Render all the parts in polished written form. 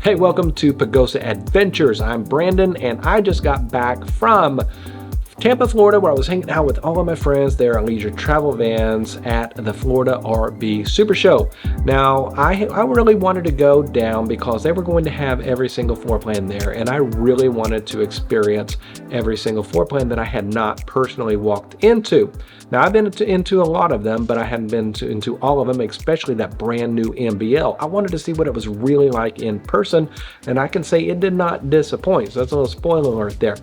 Hey, welcome to Pagosa Adventures. I'm Brandon, and I just got back from Tampa, Florida, where I was hanging out with all of my friends there on leisure travel vans at the Florida RV SuperShow. Now, I really wanted to go down because they were going to have every single floor plan there, and I really wanted to experience every single floor plan that I had not personally walked into. Now, I've been into a lot of them, but I hadn't been into all of them, especially that brand new MBL. I wanted to see what it was really like in person, and I can say it did not disappoint. So that's a little spoiler alert there.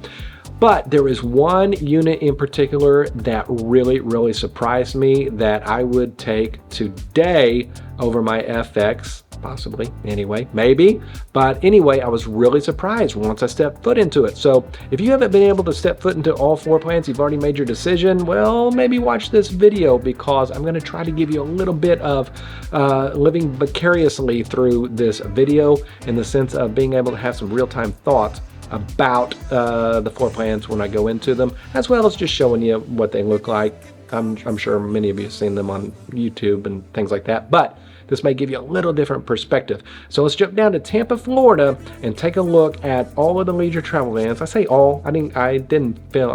But there is one unit in particular that really surprised me that I would take today over my FX, possibly, anyway, maybe. But anyway, I was really surprised once I stepped foot into it. So if you haven't been able to step foot into all floor plans, you've already made your decision, well, maybe watch this video because I'm gonna try to give you a little bit of living vicariously through this video in the sense of being able to have some real-time thoughts about the floor plans when I go into them, as well as just showing you what they look like. I'm sure many of you have seen them on YouTube and things like that, but this may give you a little different perspective. So let's jump down to Tampa, Florida, and take a look at all of the leisure travel vans. I say all. I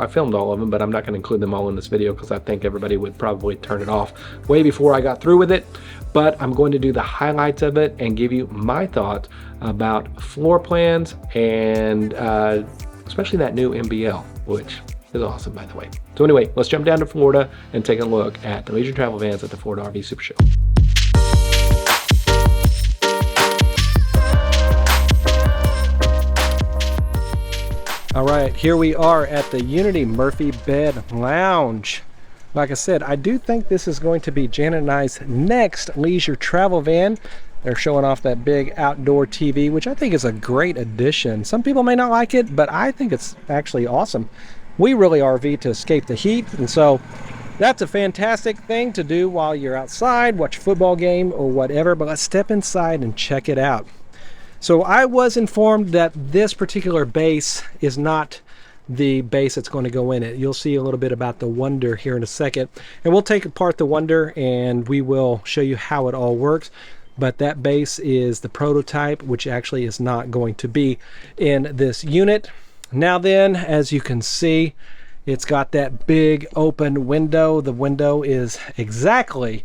filmed all of them, but I'm not going to include them all in this video because I think everybody would probably turn it off way before I got through with it. But I'm going to do the highlights of it and give you my thoughts about floor plans and especially that new MBL, which is awesome, by the way. So anyway, let's jump down to Florida and take a look at the leisure travel vans at the Florida RV SuperShow. All right, here we are at the Unity Murphy Bed Lounge. Like I said, I do think this is going to be Janet and I's next leisure travel van. They're showing off that big outdoor TV, which I think is a great addition. Some people may not like it, but I think it's actually awesome. We really RV to escape the heat, and so that's a fantastic thing to do while you're outside, watch a football game or whatever, but let's step inside and check it out. So I was informed that this particular base is not the base that's going to go in it. You'll see a little bit about the Wonder here in a second, and we'll take apart the Wonder and we will show you how it all works. But that base is the prototype, which actually is not going to be in this unit. Now then, as you can see, it's got that big open window. The window is exactly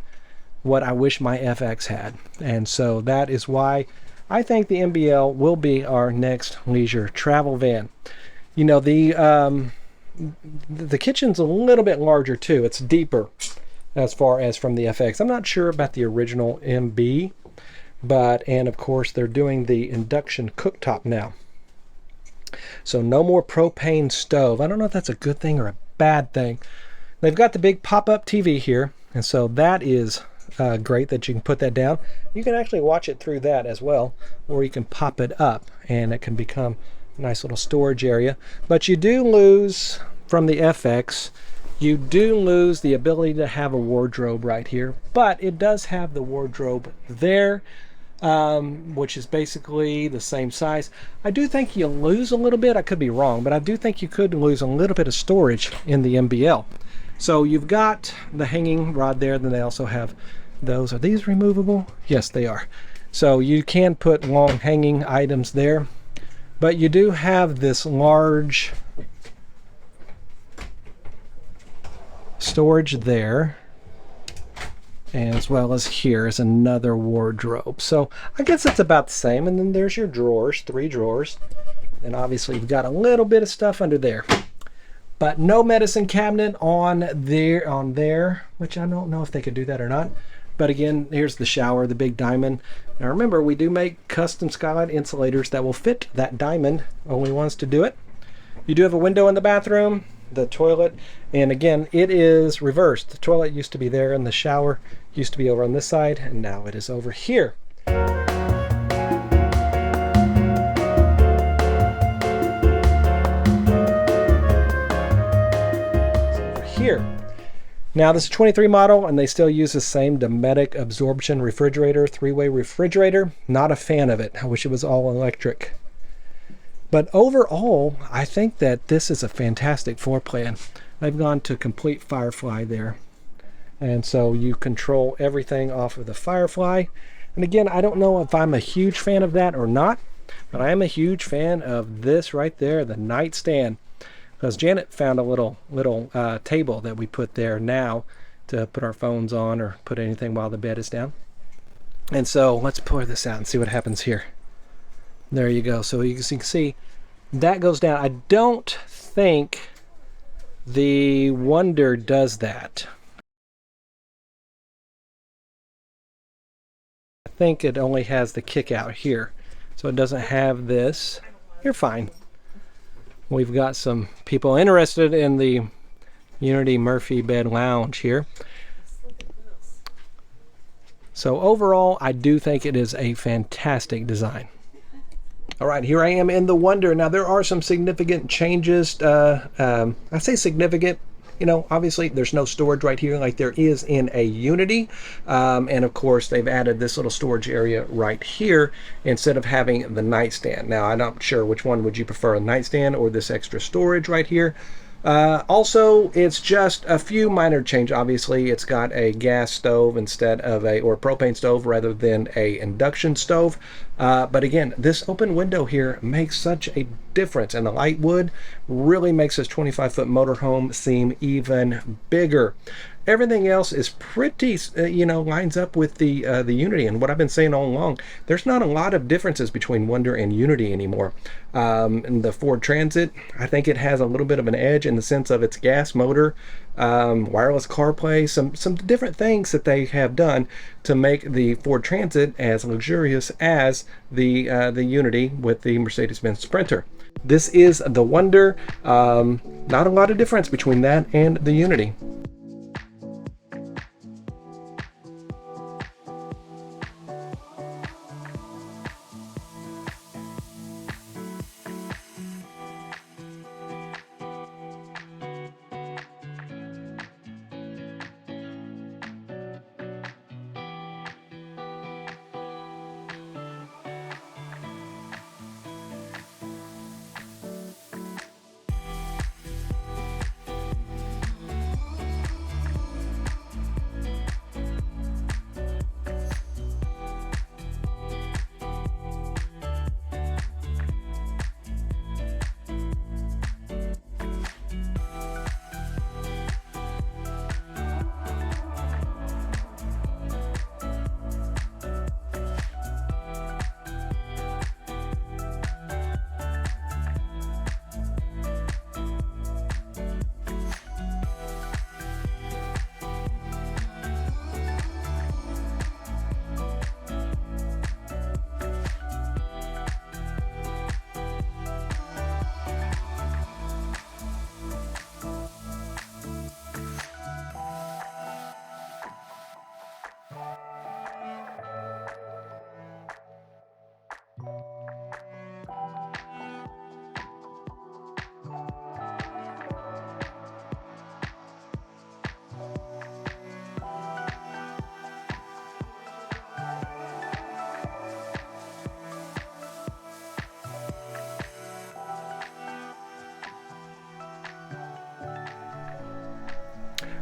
what I wish my FX had, and so that is why I think the MBL will be our next leisure travel van. You know, the kitchen's a little bit larger too. It's deeper as far as from the FX. I'm not sure about the original MB, and of course they're doing the induction cooktop now. So no more propane stove. I don't know if that's a good thing or a bad thing. They've got the big pop-up TV here, and so that is great that you can put that down. You can actually watch it through that as well, or you can pop it up and it can become a nice little storage area. But you do lose from the FX, you do lose the ability to have a wardrobe right here, but it does have the wardrobe there, which is basically the same size. I do think you lose a little bit, I could be wrong, but I do think you could lose a little bit of storage in the MBL. So you've got the hanging rod there, then they also have those. Are these removable? Yes, they are. So you can put long hanging items there, but you do have this large storage there, as well as here is another wardrobe. So I guess it's about the same. And then there's your drawers, 3 drawers, and obviously you've got a little bit of stuff under there. But no medicine cabinet on there, which I don't know if they could do that or not. But again, here's the shower, the big diamond. Now remember, we do make custom skylight insulators that will fit that diamond, only wants to do it. You do have a window in the bathroom, the toilet, and again, it is reversed. The toilet used to be there and the shower used to be over on this side, and now it is over here. Here. Now this is 23 model and they still use the same Dometic absorption refrigerator, 3-way refrigerator. Not a fan of it. I wish it was all electric. But overall, I think that this is a fantastic floor plan. I've gone to complete Firefly there. And so you control everything off of the Firefly. And again, I don't know if I'm a huge fan of that or not. But I am a huge fan of this right there, the nightstand, because Janet found a little table that we put there now to put our phones on or put anything while the bed is down. And so let's pour this out and see what happens here. There you go. So you can see that goes down. I don't think the Wonder does that. I think it only has the kick out here, so it doesn't have this. You're fine. We've got some people interested in the Unity Murphy Bed Lounge here. So overall, I do think it is a fantastic design. All right, here I am in the Wonder. Now, there are some significant changes. I say significant, you know, obviously there's no storage right here like there is in a Unity. And of course, they've added this little storage area right here instead of having the nightstand. Now, I'm not sure which one would you prefer, a nightstand or this extra storage right here. Also, it's just a few minor changes. Obviously, it's got a gas stove instead of or propane stove rather than a induction stove. But again, this open window here makes such a difference, and the light wood really makes this 25-foot motorhome seem even bigger. Everything else is pretty, you know, lines up with the Unity. And what I've been saying all along, there's not a lot of differences between Wonder and Unity anymore. In the Ford Transit, I think it has a little bit of an edge in the sense of its gas motor, wireless CarPlay, some different things that they have done to make the Ford Transit as luxurious as the Unity with the Mercedes-Benz Sprinter. This is the Wonder. Not a lot of difference between that and the Unity.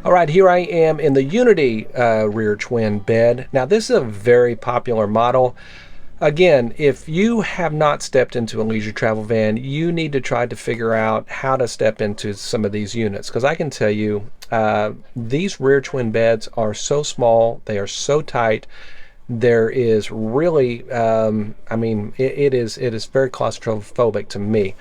All right, here I am in the Unity rear twin bed. Now, this is a very popular model. Again, if you have not stepped into a leisure travel van, you need to try to figure out how to step into some of these units, because I can tell you these rear twin beds are so small, they are so tight. There is really, I mean, it is very claustrophobic to me.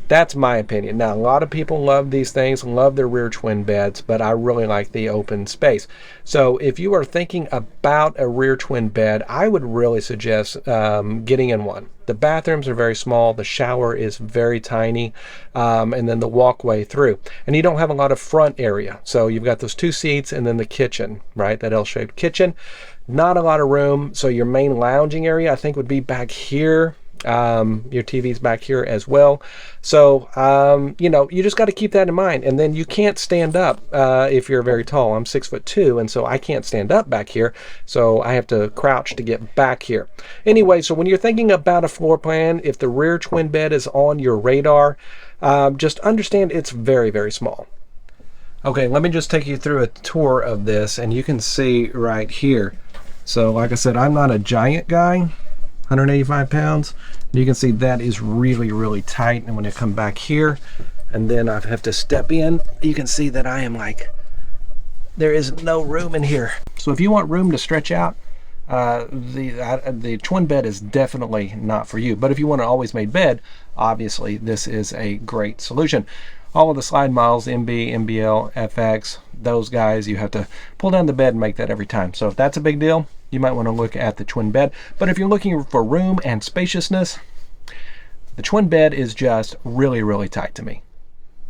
That's my opinion. Now, a lot of people love these things, love their rear twin beds, but I really like the open space. So if you are thinking about a rear twin bed, I would really suggest getting in one. The bathrooms are very small, the shower is very tiny, and then the walkway through. And you don't have a lot of front area. So you've got those two seats and then the kitchen, right? That L-shaped kitchen. Not a lot of room. So your main lounging area, I think, would be back here. Your TV's back here as well. So, you know, you just got to keep that in mind. And then you can't stand up if you're very tall. I'm 6'2", and so I can't stand up back here. So I have to crouch to get back here. Anyway, so when you're thinking about a floor plan, if the rear twin bed is on your radar, just understand it's very, very small. Okay, let me just take you through a tour of this, and you can see right here. So like I said, I'm not a giant guy. 185 pounds. You can see that is really, really tight. And when I come back here, and then I have to step in, you can see that I am like, there is no room in here. So if you want room to stretch out, the twin bed is definitely not for you. But if you want an always made bed, obviously this is a great solution. All of the slide models, MB, MBL, FX, those guys, you have to pull down the bed and make that every time. So if that's a big deal, you might want to look at the twin bed. But if you're looking for room and spaciousness, the twin bed is just really, really tight to me.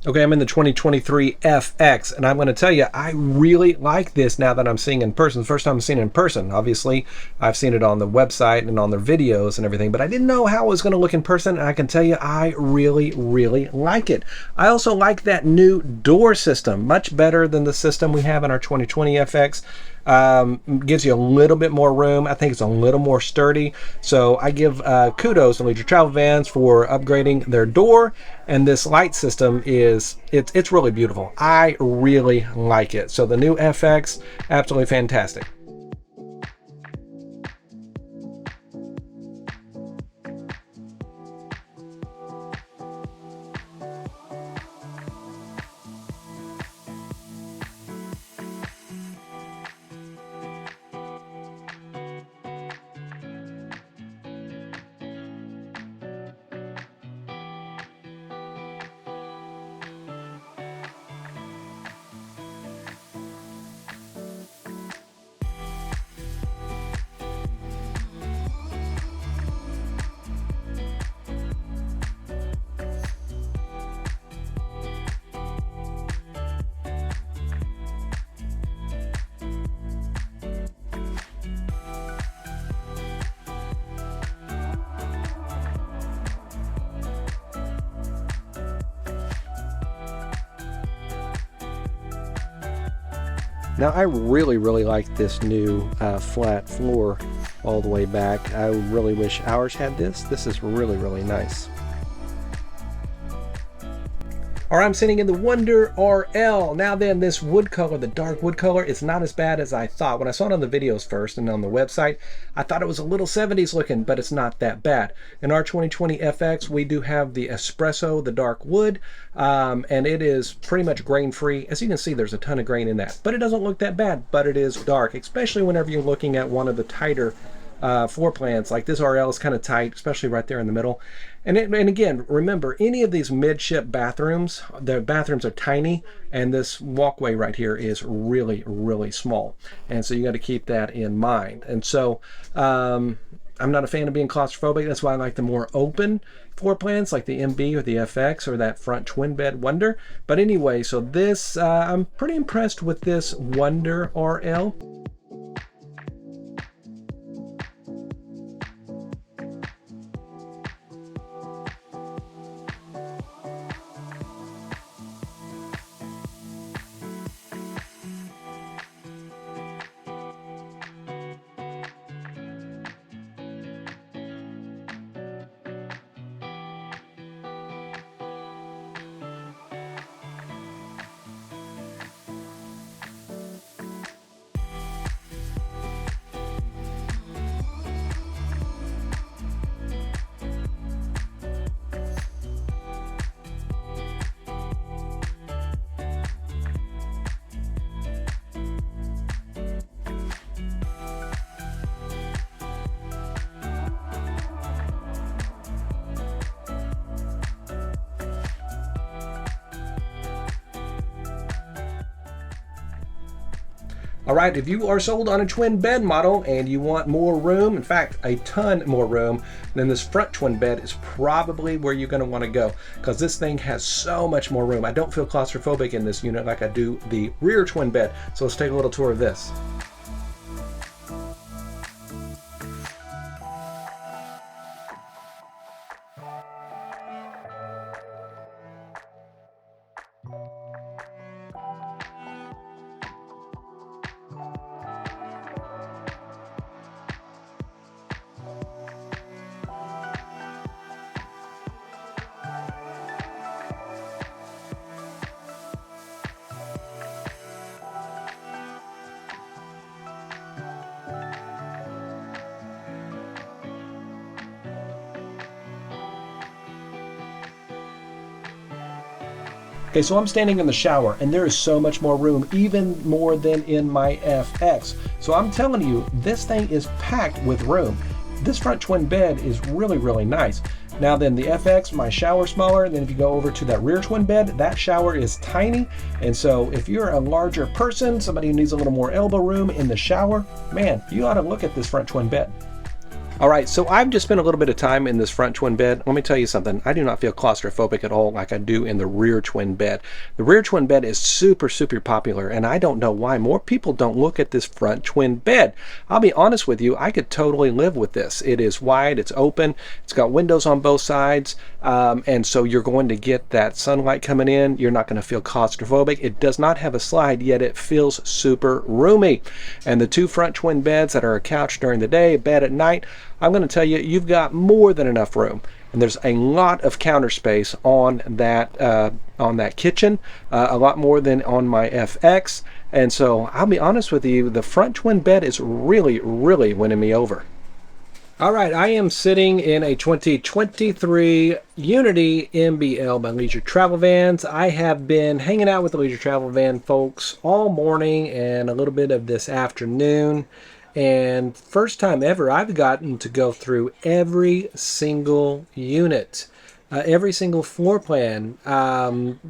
Okay, I'm in the 2023 FX, and I'm going to tell you, I really like this now that I'm seeing it in person. The first time I'm seeing it in person. Obviously, I've seen it on the website and on their videos and everything, but I didn't know how it was going to look in person, and I can tell you, I really, really like it. I also like that new door system, much better than the system we have in our 2020 FX. Gives you a little bit more room. I think it's a little more sturdy. So I give kudos to Leisure Travel Vans for upgrading their door, and this light system is it's really beautiful. I really like it. So the new FX, absolutely fantastic. Now I really, really like this new flat floor all the way back. I really wish ours had this. This is really, really nice. All right, I'm sitting in the Wonder RL. Now then, this wood color, the dark wood color, is not as bad as I thought. When I saw it on the videos first and on the website, I thought it was a little 70s looking, but it's not that bad. In our 2020 FX, we do have the espresso, the dark wood, and it is pretty much grain-free. As you can see, there's a ton of grain in that, but it doesn't look that bad, but it is dark, especially whenever you're looking at one of the tighter floor plans. Like this RL is kind of tight, especially right there in the middle. And again, remember, any of these midship bathrooms, the bathrooms are tiny, and this walkway right here is really, really small. And so you got to keep that in mind. And so I'm not a fan of being claustrophobic. That's why I like the more open floor plans like the MB or the FX or that front twin bed Wonder. But anyway, so this, I'm pretty impressed with this Wonder RL. All right, if you are sold on a twin bed model and you want more room, in fact, a ton more room, then this front twin bed is probably where you're gonna wanna go, because this thing has so much more room. I don't feel claustrophobic in this unit like I do the rear twin bed. So let's take a little tour of this. Okay, so I'm standing in the shower and there is so much more room, even more than in my FX. So I'm telling you, this thing is packed with room. This front twin bed is really, really nice. Now then, the FX, my shower smaller, and then if you go over to that rear twin bed, that shower is tiny. And so if you're a larger person, somebody who needs a little more elbow room in the shower, man, you ought to look at this front twin bed. All right, so I've just spent a little bit of time in this front twin bed. Let me tell you something. I do not feel claustrophobic at all like I do in the rear twin bed. The rear twin bed is super, super popular, and I don't know why more people don't look at this front twin bed. I'll be honest with you, I could totally live with this. It is wide, it's open, it's got windows on both sides, and so you're going to get that sunlight coming in. You're not going to feel claustrophobic. It does not have a slide, yet it feels super roomy. And the two front twin beds that are a couch during the day, a bed at night, I'm going to tell you, you've got more than enough room, and there's a lot of counter space on that kitchen, a lot more than on my FX. And so I'll be honest with you, the front twin bed is really, really winning me over. All right, I am sitting in a 2023 Unity MBL by Leisure Travel Vans. I have been hanging out with the Leisure Travel Van folks all morning and a little bit of this afternoon. And first time ever, I've gotten to go through every single unit, every single floor plan.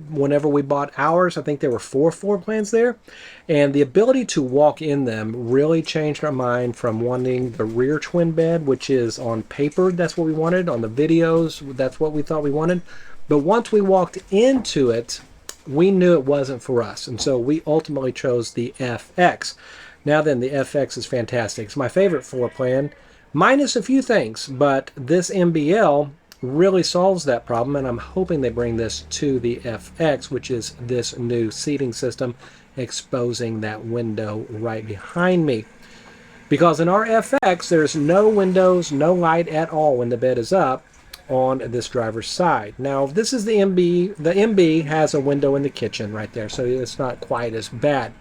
Whenever we bought ours, I think there were 4 floor plans there. And the ability to walk in them really changed our mind from wanting the rear twin bed, which is on paper, that's what we wanted. On the videos, that's what we thought we wanted. But once we walked into it, we knew it wasn't for us. And so we ultimately chose the FX. Now then, the FX is fantastic. It's my favorite floor plan, minus a few things, but this MBL really solves that problem, and I'm hoping they bring this to the FX, which is this new seating system, exposing that window right behind me. Because in our FX, there's no windows, no light at all when the bed is up on this driver's side. Now, this is the MB. The MB has a window in the kitchen right there, so it's not quite as bad.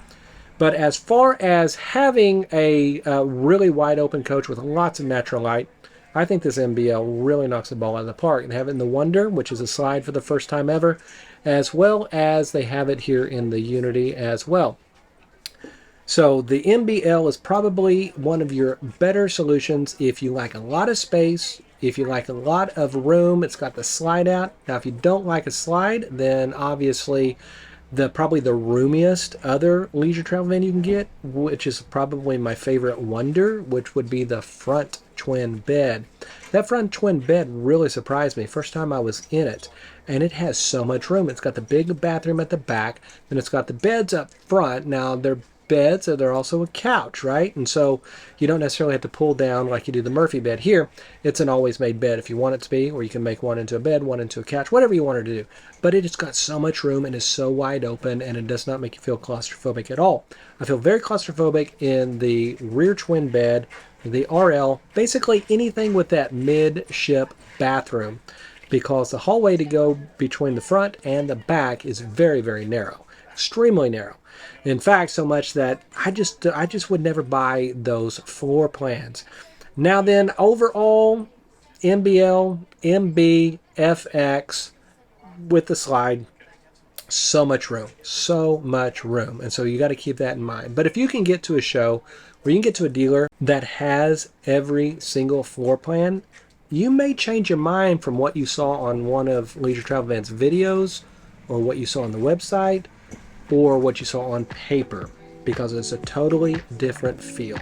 But as far as having a really wide open coach with lots of natural light, I think this MBL really knocks the ball out of the park. And have it in the Wonder, which is a slide for the first time ever, as well as they have it here in the Unity as well. So the MBL is probably one of your better solutions if you like a lot of space, if you like a lot of room. It's got the slide out. Now, if you don't like a slide, then obviously probably the roomiest other leisure travel van you can get, which is probably my favorite Wonder, which would be the front twin bed. That front twin bed really surprised me first time I was in it, and it has so much room. It's got the big bathroom at the back, and it's got the beds up front. Now they're beds, so they're also a couch, right? And so you don't necessarily have to pull down like you do the Murphy bed. Here, it's an always made bed if you want it to be, or you can make one into a bed, one into a couch, whatever you want it to do. But it has got so much room and is so wide open, and it does not make you feel claustrophobic at all. I feel very claustrophobic in the rear twin bed, the RL, basically anything with that midship bathroom, because the hallway to go between the front and the back is very, very narrow, extremely narrow. In fact, so much that I just would never buy those floor plans. Now then, overall, MBL, MB, FX with the slide, so much room, so much room. And so you got to keep that in mind. But if you can get to a show where you can get to a dealer that has every single floor plan, you may change your mind from what you saw on one of Leisure Travel Van's videos, or what you saw on the website, or what you saw on paper, because it's a totally different feel.